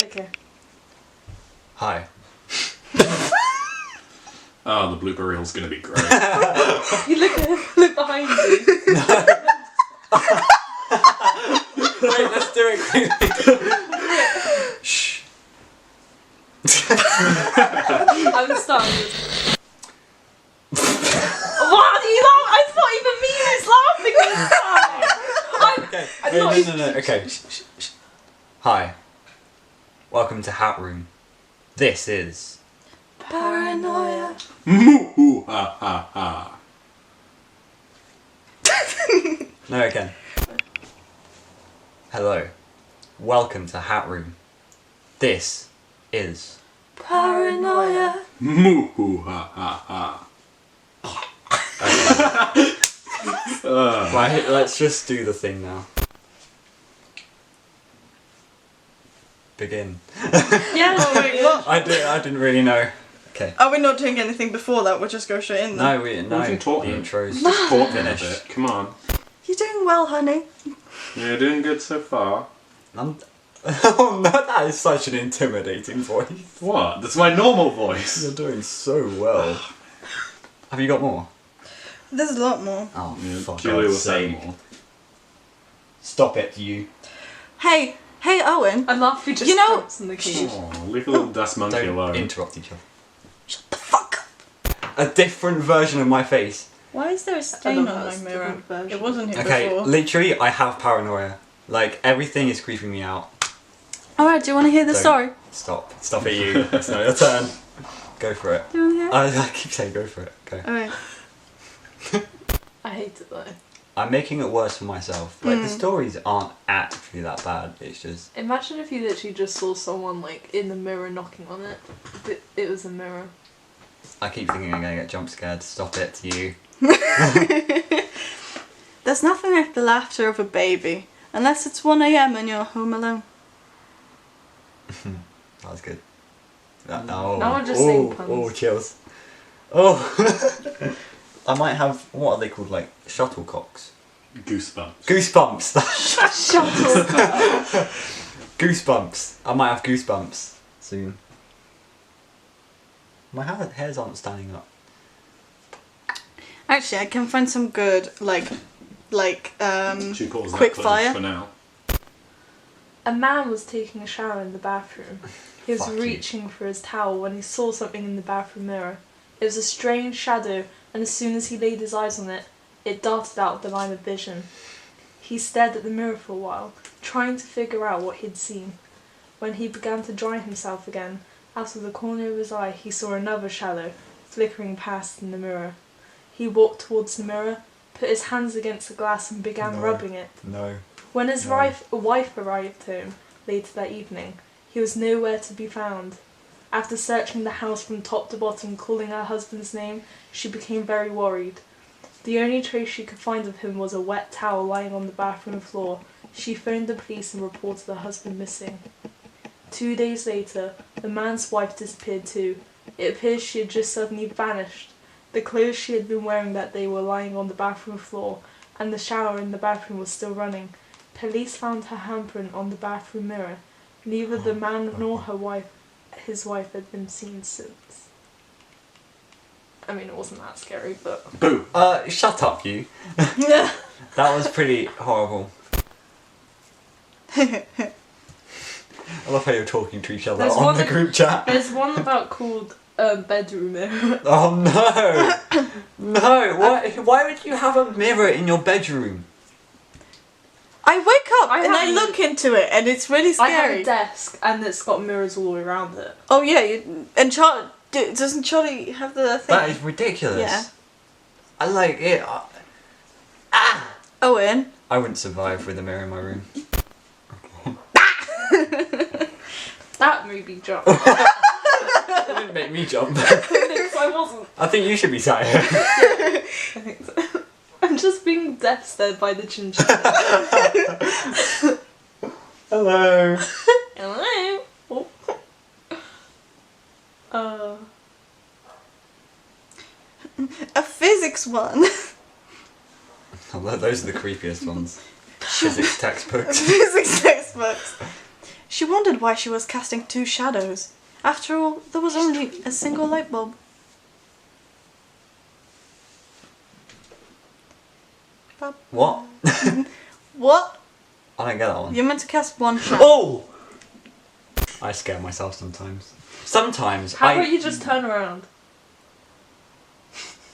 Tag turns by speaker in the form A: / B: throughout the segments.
A: Okay.
B: Hi.
C: Oh, the blooper reel's gonna be great.
A: You look behind you.
B: Wait, let's do it quickly. Shh.
A: I'm starting. What are you laughing? It's not even me that's laughing this time.
B: Okay.
A: I'm
B: No.
A: not
B: Okay. Shh. Hi. Welcome to HatRoom. This is
A: Paranoia.
C: Moo ha ha ha.
B: No again. Hello. Welcome to HatRoom. This is
A: Paranoia.
C: Moo ha ha ha.
B: Right, let's just do the thing now. Begin.
A: Yeah.
D: Oh wait, what?
B: I didn't really know. Okay.
D: Are we not doing anything before that? We'll just go straight in then.
B: No, we
C: can talk
B: the
C: then.
B: intro's
C: Just talk them a
B: finished.
C: bit. Come on.
D: You're doing well, honey.
C: You're doing good so far.
B: Oh no, that is such an intimidating voice.
C: What? That's my normal voice.
B: You're doing so well. Have you got more?
D: There's a lot more.
B: Oh,
C: Yeah,
B: fuck
C: Julie will
B: God's
C: say
B: sake.
C: more.
B: Stop it, you.
D: Hey, Owen.
A: I laugh you just
D: You know-
A: drops in the key.
C: Oh, leave a little dust monkey
B: Don't
C: alone.
B: interrupt each other.
D: Shut the fuck up.
B: A different version of my face.
D: Why is there a stain
A: love
D: on
A: that
D: my
A: it's
D: mirror?
A: different version.
D: It wasn't here
B: Okay,
D: before.
B: literally, I have paranoia. Like, everything is creeping me out.
D: Alright, do you want to hear the
B: Don't.
D: story?
B: Stop. Stop it, you. It's not your turn. Go for it.
D: Do you want to hear it?
B: I keep saying go for it. Go.
D: Alright.
A: I hate it though.
B: I'm making it worse for myself. Like, the
D: Mm.
B: stories aren't actually that bad. It's just...
A: Imagine if you literally just saw someone like in the mirror knocking on it, but it was a mirror.
B: I keep thinking I'm gonna get jump scared. Stop it, you.
D: There's nothing like the laughter of a baby. Unless it's 1 AM and you're home alone.
B: That was good. Oh,
A: Now we're just saying puns.
B: Oh, chills. Oh. I might have, what are they called, like, shuttlecocks?
C: Goosebumps.
B: Goosebumps!
A: Shuttle.
B: Goosebumps! I might have goosebumps soon. My hairs aren't standing up.
D: Actually, I can find some good,
C: She calls that
D: quick
C: footage
D: fire.
C: for now.
A: A man was taking a shower in the bathroom. He was
B: Fuck you.
A: reaching for his towel when he saw something in the bathroom mirror. It was a strange shadow, and as soon as he laid his eyes on it, it darted out of the line of vision. He stared at the mirror for a while, trying to figure out what he'd seen. When he began to dry himself again, out of the corner of his eye he saw another shadow, flickering past in the mirror. He walked towards the mirror, put his hands against the glass and began
B: No.
A: rubbing it.
B: No.
A: When his
B: No.
A: wife arrived home later that evening, he was nowhere to be found. After searching the house from top to bottom, calling her husband's name, she became very worried. The only trace she could find of him was a wet towel lying on the bathroom floor. She phoned the police and reported her husband missing. 2 days later, the man's wife disappeared too. It appears she had just suddenly vanished. The clothes she had been wearing that day were lying on the bathroom floor, and the shower in the bathroom was still running. Police found her handprint on the bathroom mirror. Neither the man nor his wife had been seen since. I mean, it wasn't that scary, but...
C: Boo!
B: Shut up, you.
D: Yeah.
B: That was pretty horrible. I love how you're talking to each other
A: There's
B: on
A: one
B: the
A: that-
B: group chat.
A: There's one called bedroom mirror.
B: Oh no! No! Why would you have a mirror in your bedroom?
D: I wake up
A: I
D: and I
A: have-
D: look into it and it's really
A: I have
D: scary.
A: a desk, and it's got mirrors all the way around it.
D: Oh yeah, and doesn't Charlie have the thing?
B: That is ridiculous.
D: Yeah.
B: I like it.
D: Owen.
B: I wouldn't survive with a mirror in my room.
A: That made me jump.
B: It didn't make me jump.
A: Because I wasn't.
B: I think you should be sat here.
A: I think so. I'm just being death stared by the chinchilla.
B: Hello.
A: Hello. Oh.
D: A physics one.
B: Oh, those are the creepiest ones. Physics textbooks.
D: Physics textbooks. She wondered why she was casting two shadows. After all, there was only a single light bulb.
B: What?
D: What?
B: I don't get that one.
D: You're meant to cast one shadow.
B: Oh! I scare myself sometimes. Sometimes
A: How about you just turn around?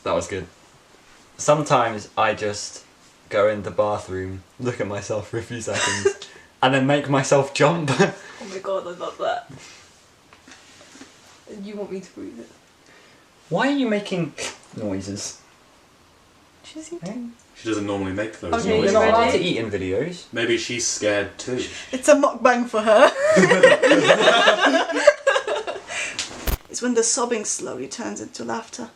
B: That was good. Sometimes I just go in the bathroom, look at myself for a few seconds, and then make myself jump.
A: Oh my god, I love that. You want me to read it?
B: Why are you making noises?
D: She's eating.
C: She doesn't normally make those
A: Okay,
B: You're
C: noises.
A: you
B: not allowed
A: ready?
B: to eat in videos.
C: Maybe she's scared too.
D: It's a mukbang for her. It's when the sobbing slowly turns into laughter.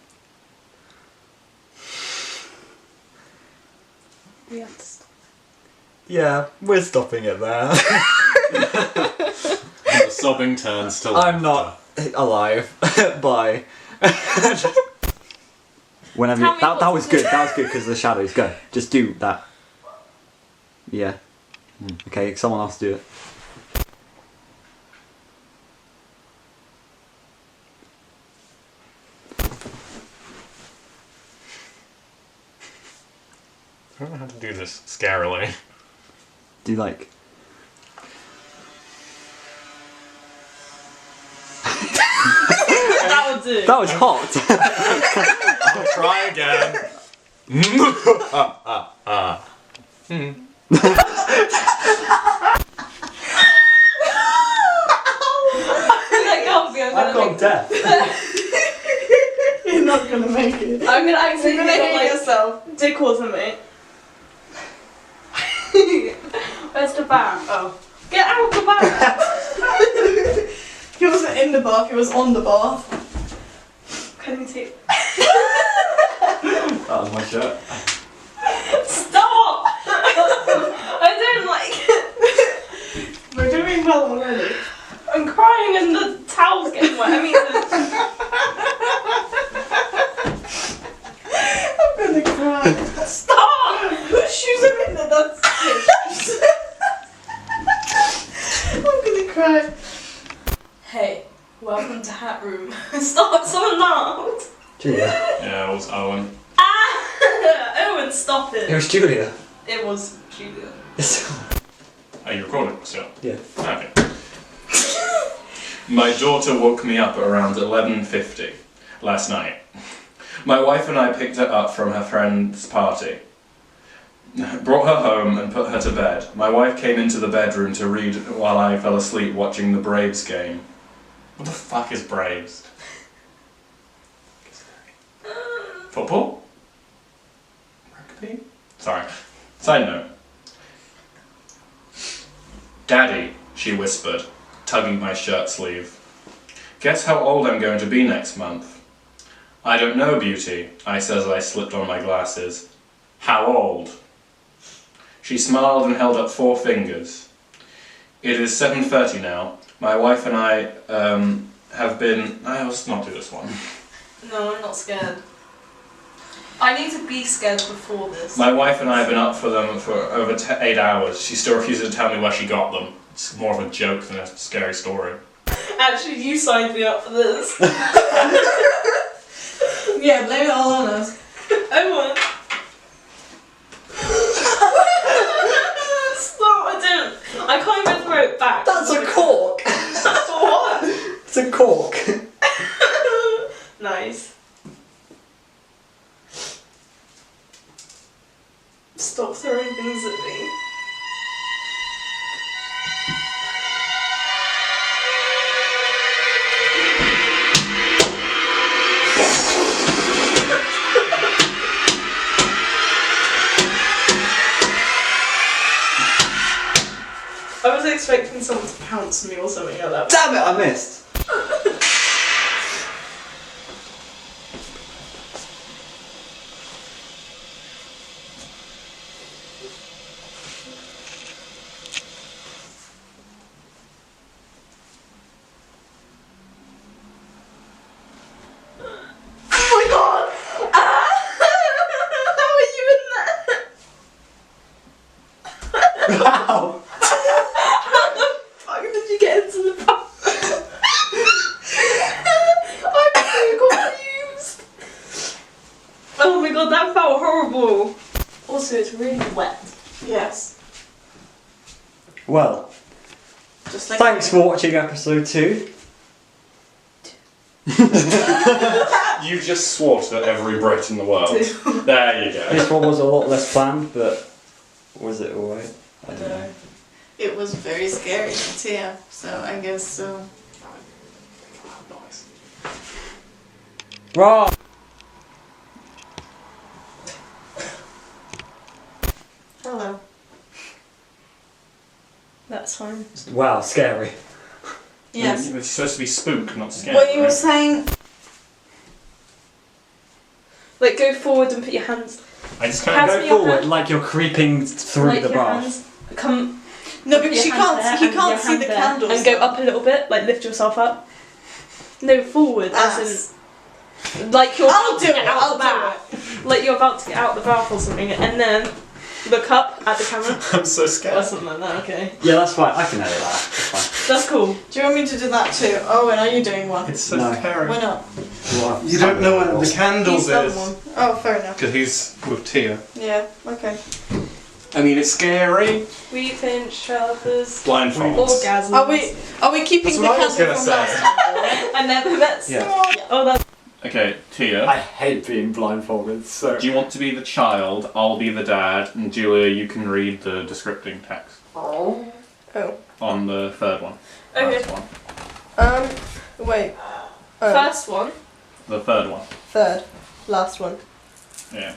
A: We have to stop.
B: Yeah, we're stopping it there.
C: And the sobbing turns to
B: I'm not alive. Bye. Whenever
A: Tell me
B: that
A: what
B: was
A: to
B: good.
A: do.
B: That was good because the shadows go. Just do that. Yeah. Okay, someone else do it.
C: I don't know how to do this scarily.
B: Do like.
A: That would do.
B: That was hot.
C: I'll try again.
A: That can't be. I'm gonna make
B: deaf.
D: You're not gonna make it.
A: I'm gonna actually
D: You're gonna hit yourself.
A: Dick or something. Where's the bath? Oh. Get out the bath!
D: He wasn't in the bath, he was on the bath.
A: Can you take...
B: That was my shirt.
A: Stop! I don't like it.
D: We're doing well already.
A: I'm crying and the towel's getting wet. I mean,
D: I'm gonna cry.
A: stop!
D: Whose shoes are in there? That's it. I'm gonna cry.
A: Hey, welcome to HatRoom. Stop, someone laughed.
B: Julia.
C: Yeah, it was Owen.
A: Ah! Owen, stop
B: It
A: it.
B: was Julia.
A: It was Julia.
C: Are you recording still?
B: Yeah.
C: Okay. My daughter woke me up at around 11:50 last night. My wife and I picked her up from her friend's party. Brought her home and put her to bed. My wife came into the bedroom to read while I fell asleep watching the Braves game. What the fuck is Braves? Football? Rugby? Sorry. Side note. Daddy, she whispered, tugging my shirt sleeve. Guess how old I'm going to be next month? I don't know, Beauty, I said as I slipped on my glasses. How old? She smiled and held up 4 fingers. It is 7:30 now. My wife and I have been... let's not do this one.
A: No, I'm not scared. I need to be scared before this.
C: My wife and I have been up for them for over 8 hours. She still refuses to tell me where she got them. It's more of a joke than a scary story.
A: Actually, you signed me up for this.
D: Yeah, blame it all on us.
A: Owen. Stop, I don't. I can't even throw it back.
B: That's a cork.
A: What?
B: It's a cork.
A: Nice. Stop throwing things at me. I was expecting someone to pounce me or something like that.
B: Damn it, I missed.
A: Oh my god! Ah! How are you in there?
B: Wow.
A: How the fuck did you get so it's really wet.
D: Yes.
B: Well,
D: Just like
B: thanks for watching episode 2.
C: You just swore to every Brit in the world. There you go.
B: This one was a lot less planned, but was it alright? I don't know.
D: It was very scary to Tia, so I guess so.
C: Nice.
B: Right.
D: Hello.
A: That's fine.
B: Wow, scary.
D: Yes.
C: It's supposed to be spook, not scary.
D: What you were
C: right?
D: saying?
A: Like, go forward and put your hands.
C: I just kind
A: Hands
C: of
A: me
B: Go
A: your
B: forward
A: hand.
B: like you're creeping through
A: like
B: the
A: your
B: bath.
A: hands. Come.
D: No,
A: put
D: because
A: your
D: you
A: hand
D: can't.
A: there
D: He
A: and
D: can't
A: your
D: see
A: hand
D: the
A: there,
D: candles.
A: And go up a little bit, like lift yourself up. No, forward,
D: Ass.
A: as in, like you're
D: I'll
A: about
D: do
A: to
D: it.
A: get out
D: I'll
A: the
D: do
A: bath. Like you're about to get out the bath or something, and then look up at the camera.
C: I'm so
A: Or
C: scared.
A: something like that. Okay,
B: Yeah, that's fine. I can edit that. It's fine.
A: that's cool.
D: Do you want me to do that too? Owen, are you doing one?
C: It's so
B: No.
C: scary.
D: Why not?
B: Well,
C: You don't know what the candles
D: He's done
C: is.
D: one. Oh, fair enough.
C: Because he's with Tia.
D: Yeah. Okay.
C: I mean, it's scary.
A: We pinch shelters.
C: Blindfold.
A: Orgasms.
D: Are we keeping
C: That's
D: the
C: what I was
D: candle
C: gonna
D: from
C: say.
D: last time?
A: I never met.
B: Yeah.
A: Oh, that's.
C: Okay, Tia.
B: I hate being blindfolded, so...
C: Do you want to be the child? I'll be the dad, and Julia, you can read the descripting text
D: Oh.
C: on the third one.
A: Okay.
C: First one.
D: Wait.
A: First one.
C: The third one.
D: Third. Last one.
C: Yeah.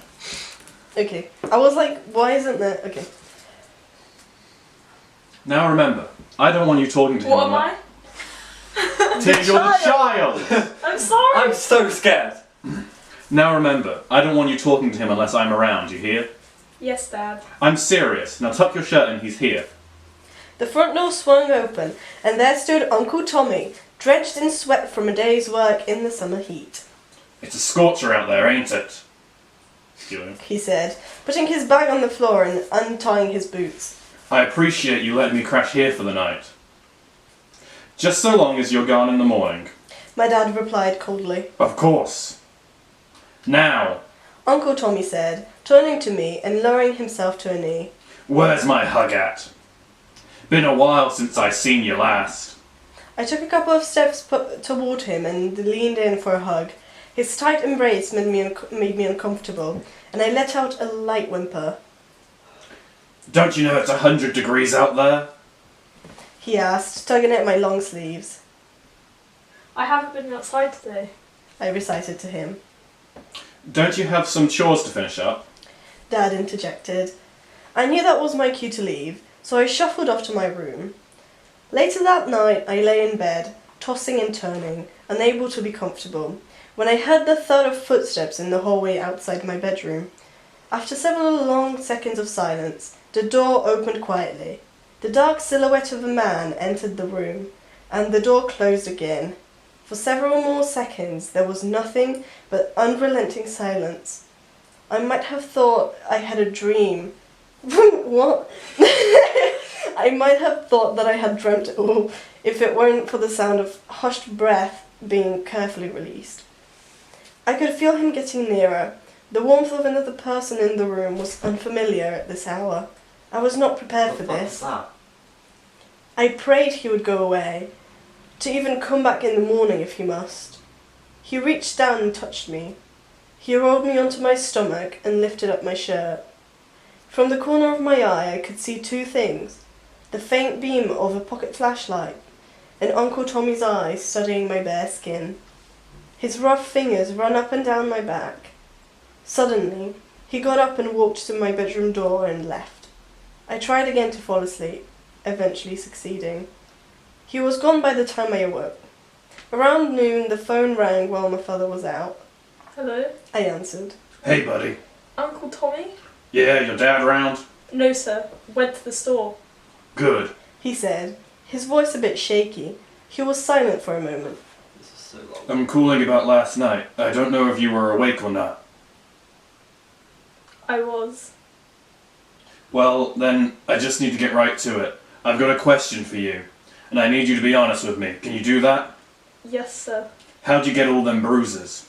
D: Okay. I was like, why isn't there? Okay.
C: Now remember, I don't want you talking to him.
A: What am I?
C: Tia, you're the child.
A: I'm sorry.
B: I'm so scared.
C: Now remember, I don't want you talking to him unless I'm around. You hear?
A: Yes, Dad.
C: I'm serious. Now tuck your shirt in. He's here.
E: The front door swung open, and there stood Uncle Tommy, drenched in sweat from a day's work in the summer heat.
C: It's a scorcher out there, ain't it? Julia.
E: He said, putting his bag on the floor and untying his boots.
C: I appreciate you letting me crash here for the night. Just so long as you're gone in the morning.
E: My dad replied coldly.
C: Of course. Now,
E: Uncle Tommy said, turning to me and lowering himself to a knee.
C: where's my hug at? Been a while since I seen you last.
E: I took a couple of steps toward him and leaned in for a hug. His tight embrace made me uncomfortable, and I let out a light whimper.
C: Don't you know it's 100 degrees out there?
E: He asked, tugging at my long sleeves.
A: I haven't been outside today.
E: I recited to him.
C: Don't you have some chores to finish up?
E: Dad interjected. I knew that was my cue to leave, so I shuffled off to my room. Later that night, I lay in bed, tossing and turning, unable to be comfortable, when I heard the thud of footsteps in the hallway outside my bedroom. After several long seconds of silence, the door opened quietly. The dark silhouette of a man entered the room, and the door closed again. For several more seconds, there was nothing but unrelenting silence. I might have thought I had a dream. What? I might have thought that I had dreamt it all, if it weren't for the sound of hushed breath being carefully released. I could feel him getting nearer. The warmth of another person in the room was unfamiliar at this hour. I was not prepared for this. I prayed he would go away, to even come back in the morning if he must. He reached down and touched me. He rolled me onto my stomach and lifted up my shirt. From the corner of my eye I could see two things, the faint beam of a pocket flashlight, and Uncle Tommy's eyes studying my bare skin. His rough fingers ran up and down my back. Suddenly, he got up and walked to my bedroom door and left. I tried again to fall asleep, eventually succeeding. He was gone by the time I awoke. Around noon, the phone rang while my father was out.
A: Hello?
E: I answered.
C: Hey, buddy.
A: Uncle Tommy?
C: Yeah, your dad round?
A: No, sir. Went to the store.
C: Good.
E: He said, his voice a bit shaky. He was silent for a moment.
B: This is so long.
C: I'm calling about last night. I don't know if you were awake or not.
A: I was.
C: Well, then, I just need to get right to it. I've got a question for you, and I need you to be honest with me. Can you do that?
A: Yes, sir.
C: How'd you get all them bruises?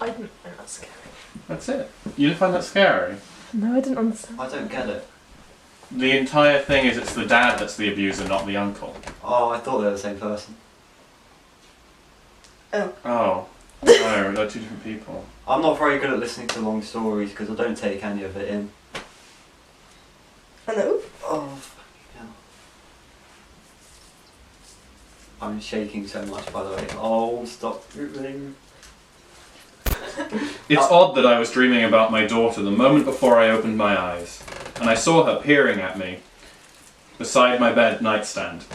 A: I didn't find that scary.
C: That's it. You didn't find that scary?
A: No, I didn't understand.
B: I don't get it.
C: The entire thing is it's the dad that's the abuser, not the uncle.
B: Oh, I thought they were the same person.
C: Oh. No, they're two different people.
B: I'm not very good at listening to long stories because I don't take any of it in.
E: And then, ooh,
B: Oh, fucking hell. I'm shaking so much, by the way. Oh, stop moving.
C: It's odd that I was dreaming about my daughter the moment before I opened my eyes, and I saw her peering at me beside my bed nightstand.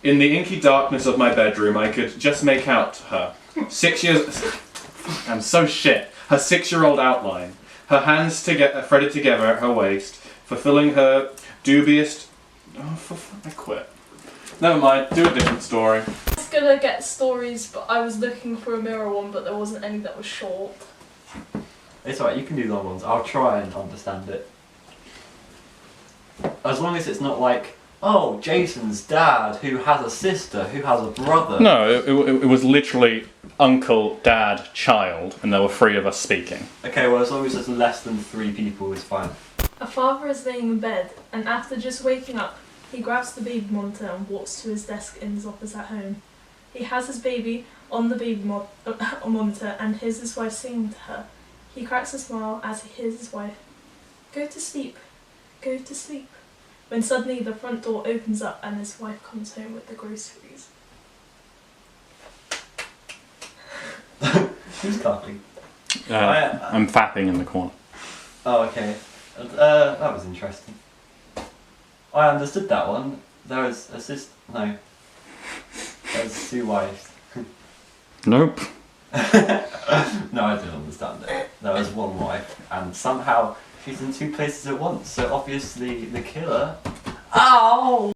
C: In the inky darkness of my bedroom, I could just make out her. 6 years... I'm so shit. Her 6-year-old outline. Her hands threaded together at her waist, fulfilling her dubious... Oh, I quit. Never mind, do a different story.
A: I was gonna get stories, but I was looking for a mirror one, but there wasn't any that was short.
B: It's alright, you can do long ones. I'll try and understand it. As long as it's not like, oh, Jason's dad, who has a sister, who has a brother.
C: No, it was literally uncle, dad, child, and there were 3 of us speaking.
B: Okay, well, as long as there's less than 3 people, it's fine.
A: A father is laying in bed, and after just waking up, he grabs the baby monitor and walks to his desk in his office at home. He has his baby on the baby monitor and hears his wife singing to her. He cracks a smile as he hears his wife, "Go to sleep, go to sleep," when suddenly the front door opens up and his wife comes home with the groceries.
B: Who's coughing?
C: I'm fapping in the corner.
B: Oh, okay. That was interesting. I understood that one. There was a sister. No. There's 2 wives.
C: Nope.
B: No, I didn't understand it. There was 1 wife, and somehow she's in 2 places at once, so obviously the killer... Ow!